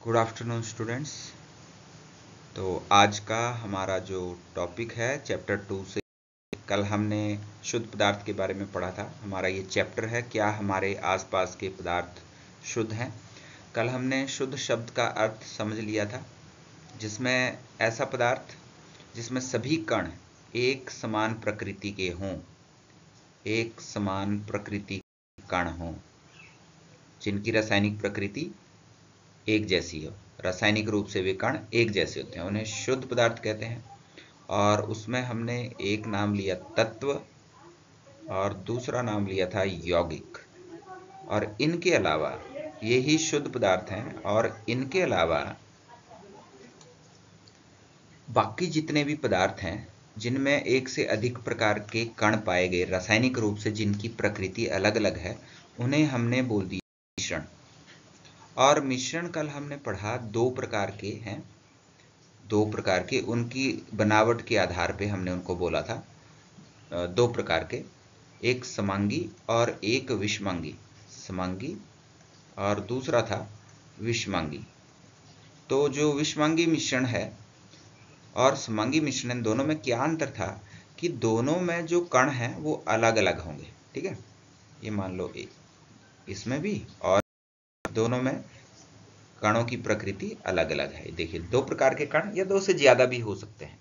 Good afternoon students. तो आज का हमारा जो टॉपिक है चैप्टर 2 से, कल हमने शुद्ध पदार्थ के बारे में पढ़ा था। हमारा ये चैप्टर है क्या हमारे आसपास के पदार्थ शुद्ध हैं। कल हमने शुद्ध शब्द का अर्थ समझ लिया था, जिसमें ऐसा पदार्थ जिसमें सभी कण एक समान प्रकृति के हों, एक समान प्रकृति के कण हों, जिनकी रासायनिक प्रकृति एक जैसी हो। रासायनिक रूप से वे कण एक जैसे होते हैं, उन्हें शुद्ध पदार्थ कहते हैं। और उसमें हमने एक नाम लिया तत्व और दूसरा नाम लिया था यौगिक। और इनके अलावा यही शुद्ध पदार्थ हैं, और इनके अलावा बाकी जितने भी पदार्थ हैं जिनमें एक से अधिक प्रकार के कण पाए गए, रासायनिक रूप से जिनकी प्रकृति अलग अलग है, उन्हें हमने बोल दिया मिश्रण। और मिश्रण कल हमने पढ़ा दो प्रकार के हैं, दो प्रकार के, उनकी बनावट के आधार पे हमने उनको बोला था दो प्रकार के, एक समांगी और एक विषमांगी। समांगी और दूसरा था विषमांगी। तो जो विषमांगी मिश्रण है और समांगी मिश्रण, दोनों में क्या अंतर था कि दोनों में जो कण हैं वो अलग अलग होंगे। ठीक है, ये मान लो इसमें भी, और दोनों में कणों की प्रकृति अलग अलग है। देखिए, दो प्रकार के कण या दो से ज्यादा भी हो सकते हैं।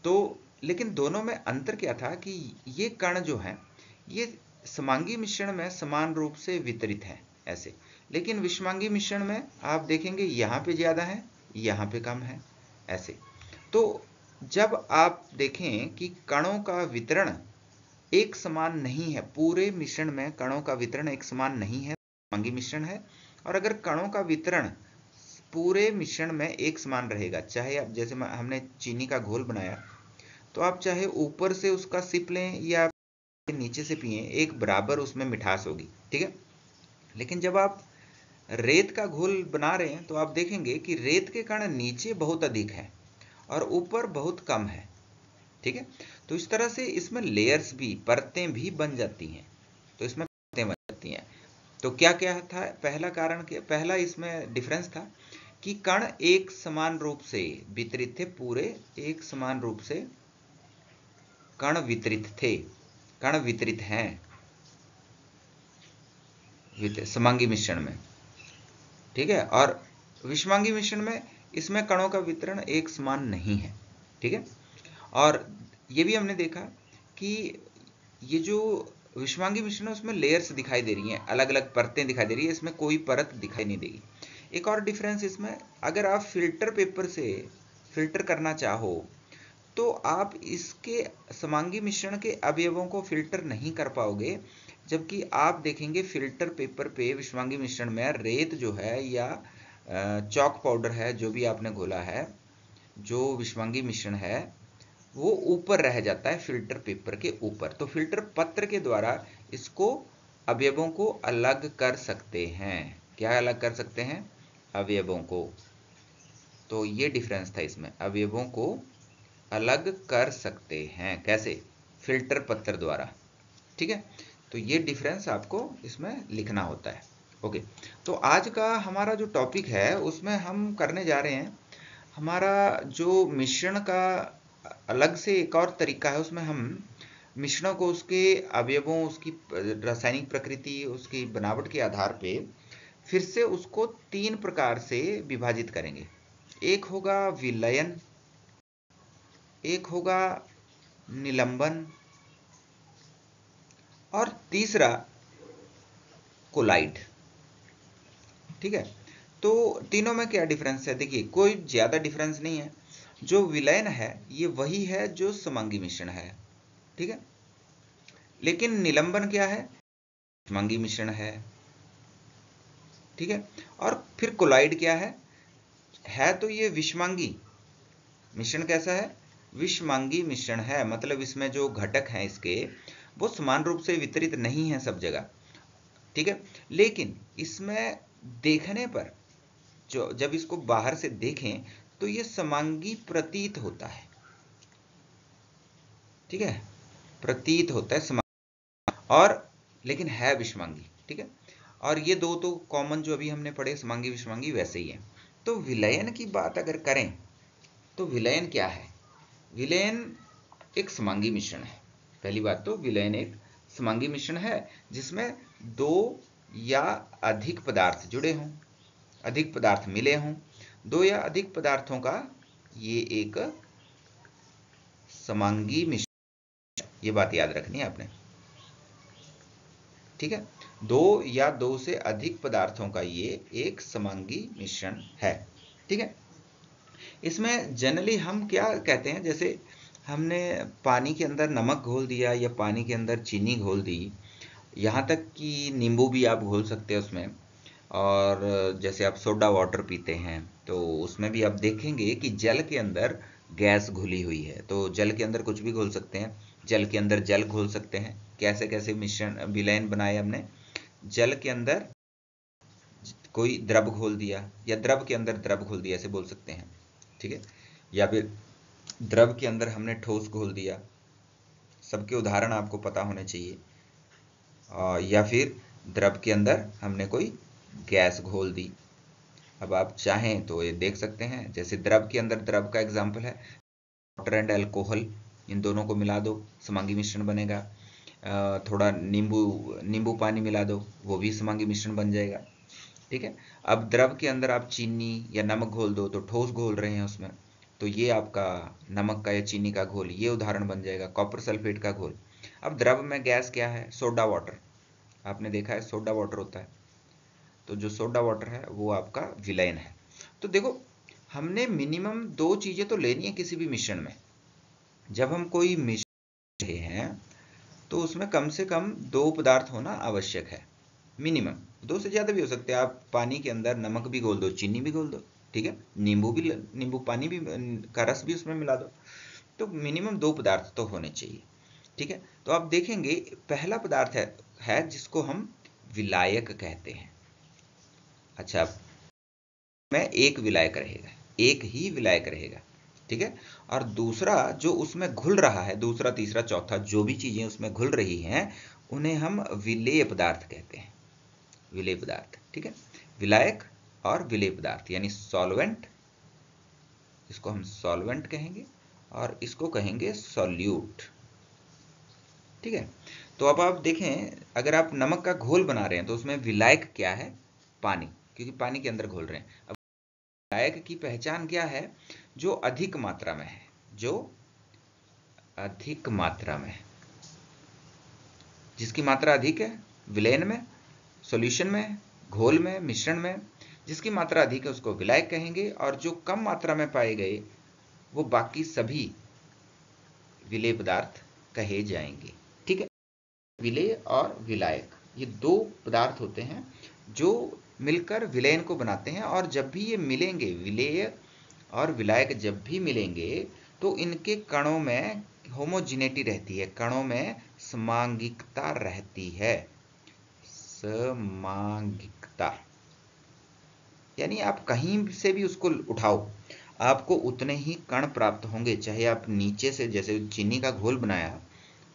तो लेकिन दोनों में अंतर क्या था कि ये कण जो हैं ये समांगी मिश्रण में समान रूप से वितरित हैं ऐसे, लेकिन विषमांगी मिश्रण में आप देखेंगे यहाँ पे ज्यादा है, यहाँ पे कम है ऐसे। तो जब आप देखें कि कणों का वितरण एक समान नहीं है, पूरे मिश्रण में कणों का वितरण एक समान नहीं है, समांगी मिश्रण है। और अगर कणों का वितरण पूरे मिश्रण में एक समान रहेगा, चाहे आप जैसे हमने चीनी का घोल बनाया, तो आप चाहे ऊपर से उसका सिप लें या नीचे से पिए, एक बराबर उसमें मिठास होगी। ठीक है, लेकिन जब आप रेत का घोल बना रहे हैं तो आप देखेंगे कि रेत के कण नीचे बहुत अधिक है और ऊपर बहुत कम है। ठीक है, तो इस तरह से इसमें लेयर्स भी, परतें भी बन जाती हैं। तो इसमें परतें बन जाती हैं। तो क्या क्या था, पहला कारण, पहला इसमें डिफरेंस था कि कण एक समान रूप से वितरित थे, पूरे एक समान रूप से कण वितरित थे, कण वितरित हैं समांगी मिश्रण में। ठीक है, और विषमांगी मिश्रण में इसमें कणों का वितरण एक समान नहीं है। ठीक है, और ये भी हमने देखा कि ये जो विषमांगी मिश्रण है उसमें लेयर्स दिखाई दे रही हैं, अलग अलग परतें दिखाई दे रही है, इसमें कोई परत दिखाई नहीं देगी। एक और डिफरेंस इसमें, अगर आप फिल्टर पेपर से फिल्टर करना चाहो तो आप इसके समांगी मिश्रण के अवयवों को फिल्टर नहीं कर पाओगे, जबकि आप देखेंगे फिल्टर पेपर पे विषमांगी मिश्रण में रेत जो है या चॉक पाउडर है, जो भी आपने घोला है, जो विषमांगी मिश्रण है वो ऊपर रह जाता है फिल्टर पेपर के ऊपर। तो फिल्टर पत्र के द्वारा इसको अवयवों को अलग कर सकते हैं। क्या अलग कर सकते हैं? अवयवों को। तो ये डिफरेंस था इसमें, अवयवों को अलग कर सकते हैं कैसे? फिल्टर पत्र द्वारा। ठीक है, तो ये डिफरेंस आपको इसमें लिखना होता है। ओके, तो आज का हमारा जो टॉपिक है उसमें हम करने जा रहे हैं, हमारा जो मिश्रण का अलग से एक और तरीका है, उसमें हम मिश्रणों को उसके अवयवों, उसकी रासायनिक प्रकृति, उसकी बनावट के आधार पे फिर से उसको तीन प्रकार से विभाजित करेंगे। एक होगा विलयन, एक होगा निलंबन, और तीसरा कोलाइड। ठीक है, तो तीनों में क्या डिफरेंस है? देखिए, कोई ज्यादा डिफरेंस नहीं है। जो विलयन है ये वही है जो समांगी मिश्रण है। ठीक है, लेकिन निलंबन क्या है? विषमांगी मिश्रण है। ठीक है, और फिर कोलाइड क्या है तो ये विषमांगी मिश्रण। कैसा है? विषमांगी मिश्रण है, मतलब इसमें जो घटक हैं इसके वो समान रूप से वितरित नहीं है सब जगह। ठीक है, लेकिन इसमें देखने पर, जो जब इसको बाहर से देखें तो ये समांगी प्रतीत होता है। ठीक है, प्रतीत होता है समांगी, और लेकिन है विषमांगी। ठीक है, और ये दो तो कॉमन जो अभी हमने पढ़े समांगी विषमांगी वैसे ही है। तो विलयन की बात अगर करें तो विलयन क्या है? विलयन एक समांगी मिश्रण है। पहली बात तो विलयन एक समांगी मिश्रण है जिसमें दो या अधिक पदार्थ जुड़े हों, अधिक पदार्थ मिले हों। दो या अधिक पदार्थों का ये एक समांगी मिश्रण, ये बात याद रखनी है आपने, ठीक है। दो या दो से अधिक पदार्थों का ये एक समांगी मिश्रण है, ठीक है। इसमें जनरली हम क्या कहते हैं, जैसे हमने पानी के अंदर नमक घोल दिया या पानी के अंदर चीनी घोल दी, यहाँ तक कि नींबू भी आप घोल सकते हैं उसमें। और जैसे आप सोडा वाटर पीते हैं तो उसमें भी आप देखेंगे कि जल के अंदर गैस घुली हुई है, तो जल के अंदर कुछ भी घोल सकते हैं। जल के अंदर जल घोल सकते हैं। कैसे कैसे मिश्रण विलयन बनाए हमने, जल के अंदर कोई द्रव घोल दिया या द्रव के अंदर द्रव घोल दिया, ऐसे बोल सकते हैं, ठीक है। या फिर द्रव के अंदर हमने ठोस घोल दिया, सबके उदाहरण आपको पता होने चाहिए। या फिर द्रव के अंदर हमने कोई गैस घोल दी। अब आप चाहें तो ये देख सकते हैं, जैसे द्रव के अंदर द्रव का एग्जाम्पल है वाटर एंड अल्कोहल, इन दोनों को मिला दो, समांगी मिश्रण बनेगा। थोड़ा नींबू पानी मिला दो, वो भी समांगी मिश्रण बन जाएगा, ठीक है। अब द्रव के अंदर आप चीनी या नमक घोल दो, तो ठोस घोल रहे हैं उसमें, तो ये आपका नमक का या चीनी का घोल, ये उदाहरण बन जाएगा, कॉपर सल्फेट का घोल। अब द्रव में गैस क्या है? Soda water. आपने देखा है सोडा वाटर होता है, तो जो सोडा वाटर है वो आपका विलयन है। तो देखो, हमने मिनिमम दो चीजें तो लेनी है किसी भी मिश्रण में। जब हम कोई मिश्रण रहे हैं तो उसमें कम से कम दो पदार्थ होना आवश्यक है, मिनिमम। दो से ज्यादा भी हो सकते हैं, आप पानी के अंदर नमक भी घोल दो, चीनी भी घोल दो, ठीक है, नींबू पानी भी का रस भी उसमें मिला दो, तो मिनिमम दो पदार्थ तो होने चाहिए, ठीक है। तो आप देखेंगे पहला पदार्थ है जिसको हम विलायक कहते हैं। अच्छा, में एक विलायक रहेगा, एक ही विलायक रहेगा, ठीक है। और दूसरा जो उसमें घुल रहा है, दूसरा तीसरा चौथा जो भी चीजें उसमें घुल रही हैं, उन्हें हम विलेय पदार्थ कहते हैं, विलेय पदार्थ, ठीक है। विलायक और विलेय पदार्थ यानी सॉल्वेंट, इसको हम सॉल्वेंट कहेंगे और इसको कहेंगे सॉल्यूट, ठीक है। तो अब आप देखें, अगर आप नमक का घोल बना रहे हैं तो उसमें विलायक क्या है? पानी, क्योंकि पानी के अंदर घोल रहे हैं। अब विलायक की पहचान क्या है? जो अधिक मात्रा में है, जो अधिक मात्रा में है, जिसकी मात्रा अधिक है विलयन में, सॉल्यूशन में, घोल में, मिश्रण में, जिसकी मात्रा अधिक है उसको विलायक कहेंगे, और जो कम मात्रा में पाए गए वो बाकी सभी विलेय पदार्थ कहे जाएंगे, ठीक है। विलेय और विलायक ये दो पदार्थ होते हैं जो मिलकर विलयन को बनाते हैं, और जब भी ये मिलेंगे, विलेय और विलायक जब भी मिलेंगे, तो इनके कणों में होमोजिनेटी रहती है, कणों में समांगिकता रहती है। समांगिकता यानी आप कहीं से भी उसको उठाओ, आपको उतने ही कण प्राप्त होंगे। चाहे आप नीचे से, जैसे चीनी का घोल बनाया,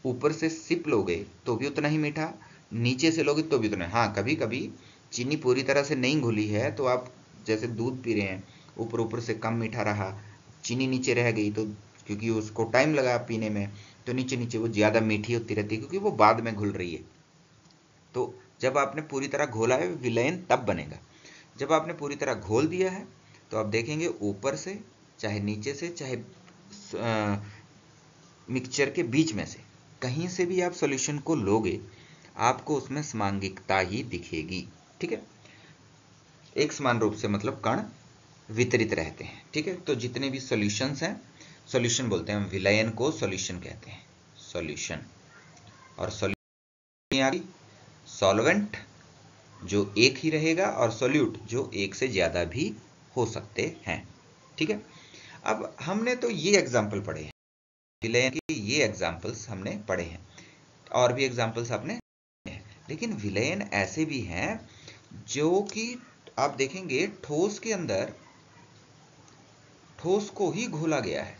ऊपर से सिप लोगे तो भी उतना ही मीठा, नीचे से लोगे तो भी उतना। हाँ, कभी कभी चीनी पूरी तरह से नहीं घुली है तो आप जैसे दूध पी रहे हैं, ऊपर ऊपर से कम मीठा रहा, चीनी नीचे रह गई, तो क्योंकि उसको टाइम लगा पीने में, तो नीचे नीचे वो ज़्यादा मीठी होती रहती है क्योंकि वो बाद में घुल रही है। तो जब आपने पूरी तरह घोला है, विलयन तब बनेगा जब आपने पूरी तरह घोल दिया है। तो आप देखेंगे ऊपर से, चाहे नीचे से, चाहे मिक्सचर के बीच में से, कहीं से भी आप सॉल्यूशन को लोगे, आपको उसमें समांगिकता ही दिखेगी, ठीक है। एक समान रूप से मतलब कण वितरित रहते हैं, ठीक है। तो जितने भी सॉल्यूशंस हैं, सॉल्यूशन बोलते हैं हम, विलयन को सॉल्यूशन कहते हैं, सॉल्यूशन। और सॉल्यूशन सॉल्वेंट जो एक ही रहेगा, और सॉल्यूट जो एक से ज्यादा भी हो सकते हैं, ठीक है। अब हमने तो ये एग्जाम्पल पढ़े हैं, विलयन के ये एग्जाम्पल्स हमने पढ़े हैं, और भी एग्जाम्पल्स आपने, लेकिन विलयन ऐसे भी हैं जो कि आप देखेंगे ठोस के अंदर ठोस को ही घोला गया है।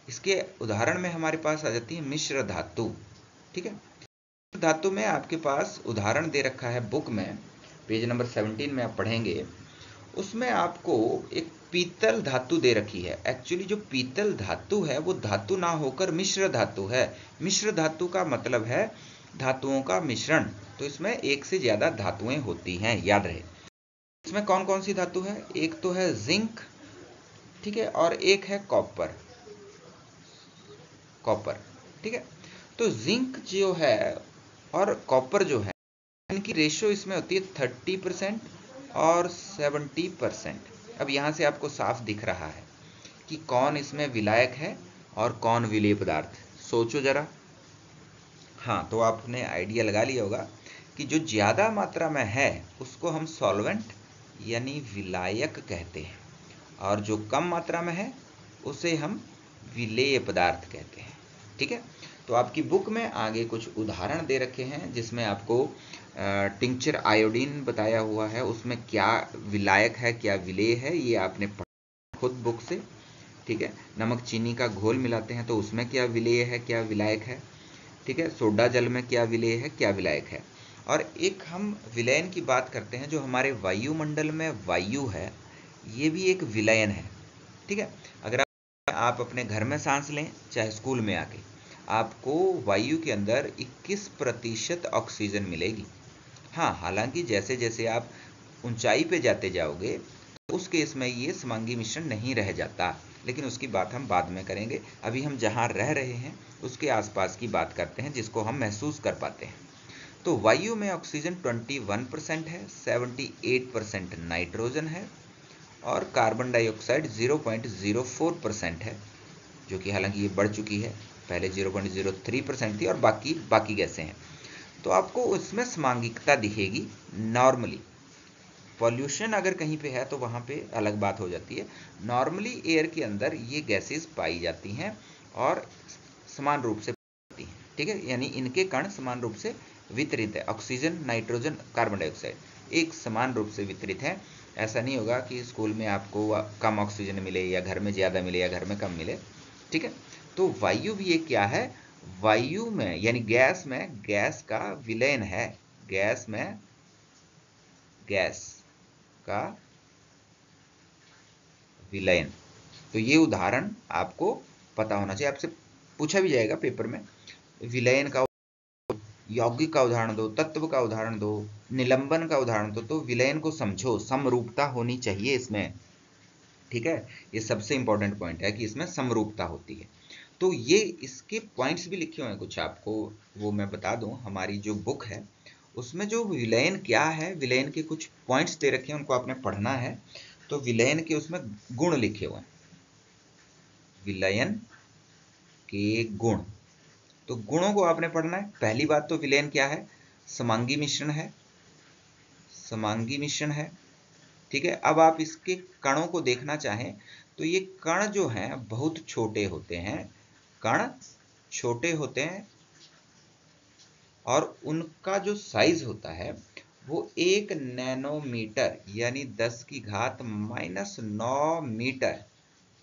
इसके उदाहरण में हमारे पास आ जाती है मिश्र धातु, ठीक है। धातु में आपके पास उदाहरण दे रखा है बुक में, पेज नंबर 17 में आप पढ़ेंगे, उसमें आपको एक पीतल धातु दे रखी है। एक्चुअली जो पीतल धातु है वो धातु ना होकर मिश्र धातु है। मिश्र धातु का मतलब है धातुओं का मिश्रण। तो इसमें एक से ज्यादा धातुएं होती हैं, याद रहे। इसमें कौन कौन सी धातु है? एक तो है जिंक, ठीक है, और एक है कॉपर। ठीक है। तो जिंक जो है और कॉपर जो है, इनकी रेशियो इसमें होती है 30% और 70%। अब यहां से आपको साफ दिख रहा है कि कौन इसमें विलायक है और कौन विलेय पदार्थ। सोचो जरा। हाँ, तो आपने आइडिया लगा लिया होगा कि जो ज्यादा मात्रा में है उसको हम सॉल्वेंट यानी विलायक कहते हैं, और जो कम मात्रा में है उसे हम विलेय पदार्थ कहते हैं। ठीक है। तो आपकी बुक में आगे कुछ उदाहरण दे रखे हैं जिसमें आपको टिंचर आयोडीन बताया हुआ है, उसमें क्या विलायक है क्या विलेय है ये आपने पढ़ा खुद बुक से। ठीक है। नमक चीनी का घोल मिलाते हैं तो उसमें क्या विलेय है क्या विलायक है। ठीक है। सोडा जल में क्या विलेय है क्या विलायक है। और एक हम विलयन की बात करते हैं, जो हमारे वायुमंडल में वायु है ये भी एक विलयन है। ठीक है। अगर आप अपने घर में सांस लें चाहे स्कूल में आके, आपको वायु के अंदर 21% ऑक्सीजन मिलेगी। हाँ, हालांकि जैसे जैसे आप ऊंचाई पे जाते जाओगे तो उस केस में ये समांगी मिश्रण नहीं रह जाता, लेकिन उसकी बात हम बाद में करेंगे। अभी हम जहां रह रहे हैं उसके आसपास की बात करते हैं जिसको हम महसूस कर पाते हैं। तो वायु में ऑक्सीजन 21% है, 78% नाइट्रोजन है और कार्बन डाइऑक्साइड 0.04% है, जो कि हालांकि ये बढ़ चुकी है, पहले 0.03% थी और बाकी बाकी गैसें हैं। तो आपको उसमें समांगिकता दिखेगी नॉर्मली। पॉल्यूशन अगर कहीं पे है तो वहां पे अलग बात हो जाती है। नॉर्मली एयर के अंदर ये गैसेस पाई जाती हैं और समान रूप से पाई जाती हैं। ठीक है। यानी इनके कण समान रूप से वितरित है। ऑक्सीजन, नाइट्रोजन, कार्बन डाइऑक्साइड एक समान रूप से वितरित है। ऐसा नहीं होगा कि स्कूल में आपको कम ऑक्सीजन मिले या घर में ज्यादा मिले या घर में कम मिले। ठीक है। तो वायु भी एक क्या है? वायु में यानी गैस में गैस का विलयन है। गैस में गैस का विलयन। तो ये उदाहरण आपको पता होना चाहिए, आपसे पूछा भी जाएगा पेपर में। विलयन का, यौगिक का उदाहरण दो, तत्व का उदाहरण दो, निलंबन का उदाहरण दो। तो विलयन को समझो, समरूपता होनी चाहिए इसमें। ठीक है। ये सबसे इंपॉर्टेंट पॉइंट है कि इसमें समरूपता होती है। तो ये इसके पॉइंट्स भी लिखे हुए हैं कुछ, आपको वो मैं बता दूं। हमारी जो बुक है उसमें जो विलयन क्या है, विलयन के कुछ पॉइंट्स दे रखे हैं, उनको आपने पढ़ना है। तो विलयन के उसमें गुण लिखे हुए हैं, विलयन के गुण। तो गुणों को आपने पढ़ना है। पहली बात तो विलयन क्या है? समांगी मिश्रण है। समांगी मिश्रण है। ठीक है। अब आप इसके कणों को देखना चाहें तो ये कण जो हैं बहुत छोटे होते हैं। कण छोटे होते हैं और उनका जो साइज होता है वो 1 नैनोमीटर यानी 10⁻⁻⁹ मीटर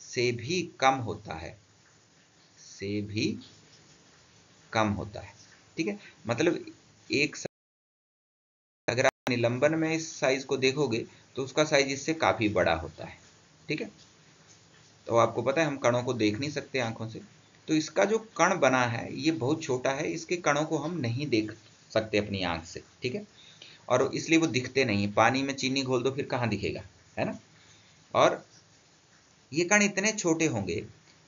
से भी कम होता है, से भी कम होता है। ठीक है। मतलब एक, अगर आप निलंबन में इस साइज को देखोगे तो उसका साइज इससे काफी बड़ा होता है। ठीक है। तो आपको पता है हम कणों को देख नहीं सकते आंखों से, तो इसका जो कण बना है ये बहुत छोटा है, इसके कणों को हम नहीं देख सकते अपनी आंख से। ठीक है। और इसलिए वो दिखते नहीं। पानी में चीनी घोल दो फिर कहाँ दिखेगा, है ना। और ये कण इतने छोटे होंगे,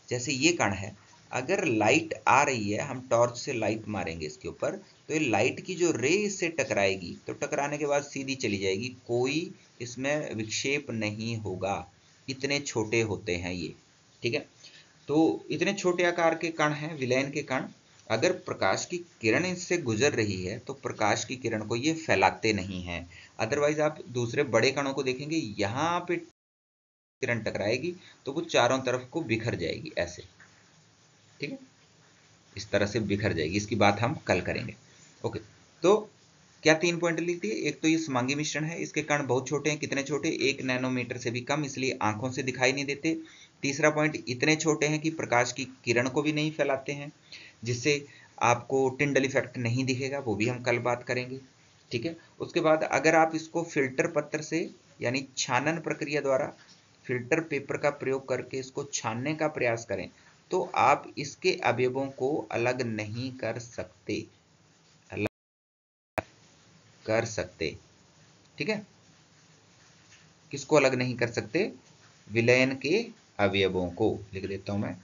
जैसे ये कण है, अगर लाइट आ रही है, हम टॉर्च से लाइट मारेंगे इसके ऊपर, तो ये लाइट की जो रे इससे टकराएगी तो टकराने के बाद सीधी चली जाएगी, कोई इसमें विक्षेप नहीं होगा। इतने छोटे होते हैं ये। ठीक है। तो इतने छोटे आकार के कण हैं विलयन के कण। अगर प्रकाश की किरण इससे गुजर रही है तो प्रकाश की किरण को ये फैलाते नहीं है। अदरवाइज आप दूसरे बड़े कणों को देखेंगे, यहाँ पे किरण टकराएगी तो वो चारों तरफ को बिखर जाएगी ऐसे। ठीक है। इस तरह से बिखर जाएगी। इसकी बात हम कल करेंगे। ओके। तो क्या 3 पॉइंट लिख दिए? एक तो ये समांगी मिश्रण है, इसके कण बहुत छोटे हैं। कितने छोटे? 1 नैनोमीटर से भी कम, इसलिए आंखों से दिखाई नहीं देते। तीसरा पॉइंट, इतने छोटे हैं कि प्रकाश की किरण को भी नहीं फैलाते हैं, जिससे आपको टिंडल इफेक्ट नहीं दिखेगा, वो भी हम कल बात करेंगे। ठीक है। उसके बाद अगर आप इसको फिल्टर पत्र से यानी छानन प्रक्रिया द्वारा फिल्टर पेपर का प्रयोग करके इसको छानने का प्रयास करें तो आप इसके अवयवों को अलग नहीं कर सकते, ठीक है। किसको अलग नहीं कर सकते? विलयन के अवयवों को। लिख देता हूं मैं,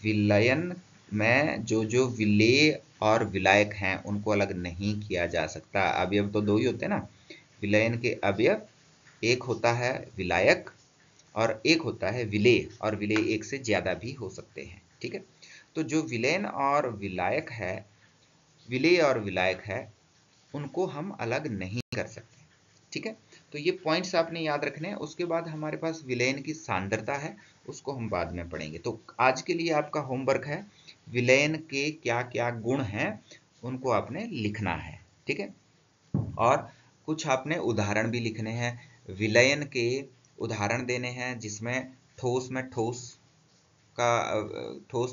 विलयन में जो विलेय और विलायक हैं उनको अलग नहीं किया जा सकता। अवयव तो दो ही होते हैं ना, विलयन के अवयव, एक होता है विलायक और एक होता है विलेय, और विलेय एक से ज्यादा भी हो सकते हैं, ठीक है। तो जो विलयन और विलायक है, विलेय और विलायक है, उनको हम अलग नहीं कर सकते, ठीक है। तो ये पॉइंट्स आपने याद रखने हैं। उसके बाद हमारे पास विलयन की सांद्रता है, उसको हम बाद में पढ़ेंगे। तो आज के लिए आपका होमवर्क है विलयन के क्या क्या गुण हैं उनको आपने लिखना है, ठीक है। और कुछ आपने उदाहरण भी लिखने हैं, विलयन के उदाहरण देने हैं, जिसमें ठोस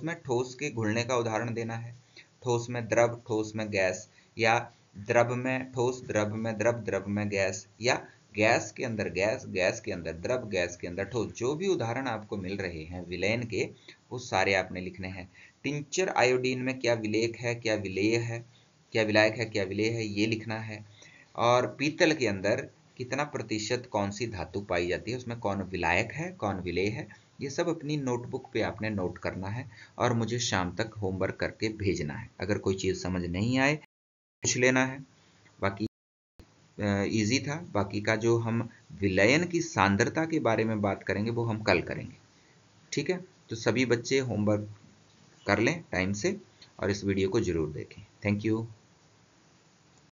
में ठोस के घुलने का उदाहरण देना है, ठोस में द्रव, ठोस में गैस, या द्रव में ठोस, द्रव में द्रव, द्रव में गैस, या गैस के अंदर गैस, गैस के अंदर द्रव, गैस के अंदर ठोस। जो भी उदाहरण आपको मिल रहे हैं विलयन के, वो सारे आपने लिखने हैं। टिंचर आयोडीन में क्या विलेयक है, क्या विलेय है, क्या विलायक है, क्या विलेय है, ये लिखना है। और पीतल के अंदर कितना प्रतिशत कौन सी धातु पाई जाती है, उसमें कौन विलायक है, कौन विलेय है, ये सब अपनी नोटबुक पे आपने नोट करना है और मुझे शाम तक होमवर्क करके भेजना है। अगर कोई चीज़ समझ नहीं आए पूछ लेना है। बाकी इजी था। बाकी का जो हम विलयन की सांद्रता के बारे में बात करेंगे वो हम कल करेंगे, ठीक है। तो सभी बच्चे होमवर्क कर लें टाइम से और इस वीडियो को जरूर देखें। Thank you.